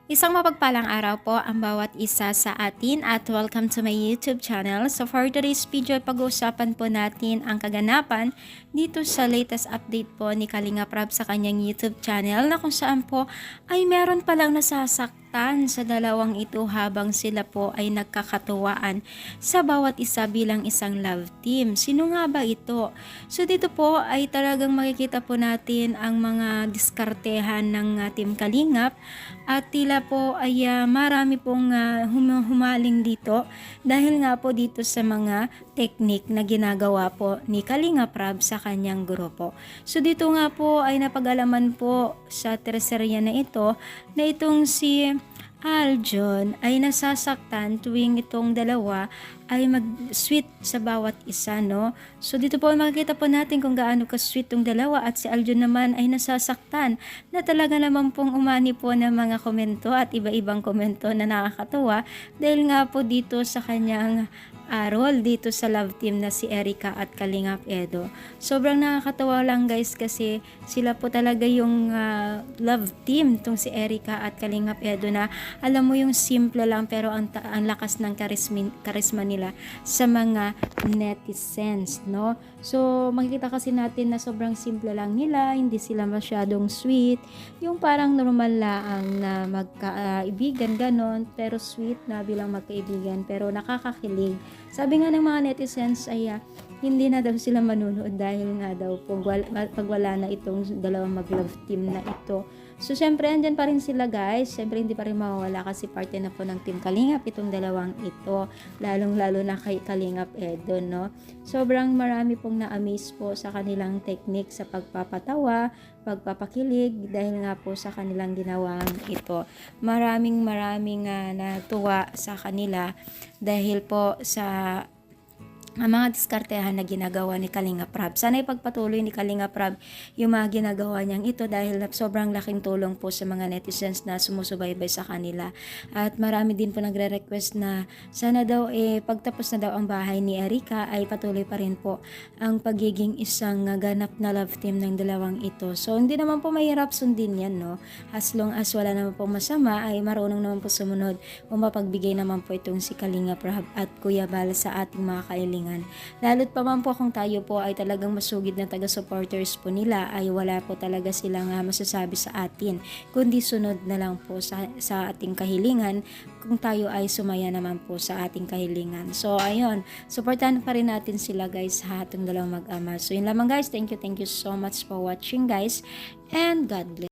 Isang mapagpalang araw po ang bawat isa sa atin at welcome to my YouTube channel. So for today's video, pag-uusapan po natin ang kaganapan dito sa latest update po ni Kalinga Prab sa kanyang YouTube channel na kung saan po ay meron palang nasasaktan sa dalawang ito habang sila po ay nagkakatuwaan sa bawat isa bilang isang love team. Sino nga ba ito? So dito po ay talagang makikita po natin ang mga diskartehan ng Team Kalingap at tila po ay marami pong humaling dito dahil nga po dito sa mga technique na ginagawa po ni Kalinga Prab sa kanyang grupo. So dito nga po ay napag-alaman po sa terserya na ito na itong si Aljon ay nasasaktan tuwing itong dalawa ay mag-sweet sa bawat isa, no? So dito po makikita po natin kung gaano ka-sweet tong dalawa at si Aljon naman ay nasasaktan na talaga naman pong umani po ng mga komento at iba-ibang komento na nakakatuwa dahil nga po dito sa kanyang role dito sa love team na si Erica at Kalingap Edo. Sobrang nakakatawa lang guys kasi sila po talaga yung love team tong si Erica at Kalingap Edo na alam mo yung simple lang pero ang lakas ng karisma nila sa mga netizens, no? So makikita kasi natin na sobrang simple lang nila, hindi sila masyadong sweet, yung parang normal lang na magkaibigan ganon, pero sweet na bilang magkaibigan pero nakakakilig. Sabi nga ng mga netizens ay hindi na daw sila manunood dahil nga daw pag wala na itong dalawang mag-love team na ito. So syempre andyan pa rin sila guys, syempre hindi pa rin mawawala kasi parte na po ng Team Kalingap itong dalawang ito, lalong-lalo na kay Kalingap Edo, no? Sobrang marami pong na-amaze po sa kanilang technique sa pagpapatawa, pagpapakilig dahil nga po sa kanilang ginawang ito. Maraming natuwa sa kanila dahil po sa ang mga diskartehan na ginagawa ni Kalinga Prab. Sana ipagpatuloy ni Kalinga Prab yung mga ginagawa niyang ito dahil sobrang laking tulong po sa mga netizens na sumusubaybay sa kanila. At marami din po nagre-request na sana daw pagtapos na daw ang bahay ni Erica ay patuloy pa rin po ang pagiging isang ganap na love team ng dalawang ito. So hindi naman po mahirap sundin yan, no? As long as wala naman po masama ay marunong naman po sumunod o mapagbigay naman po itong si Kalinga Prab at Kuya Bal sa ating mga kailingan. Lalo't pa man po kung tayo po ay talagang masugid na taga-supporters po nila ay wala po talaga silang masasabi sa atin kundi sunod na lang po sa ating kahilingan kung tayo ay sumaya naman po sa ating kahilingan. So ayun, supportahan pa rin natin sila guys sa atong dalawang mag-ama. So yun lamang guys, thank you so much for watching guys and God bless.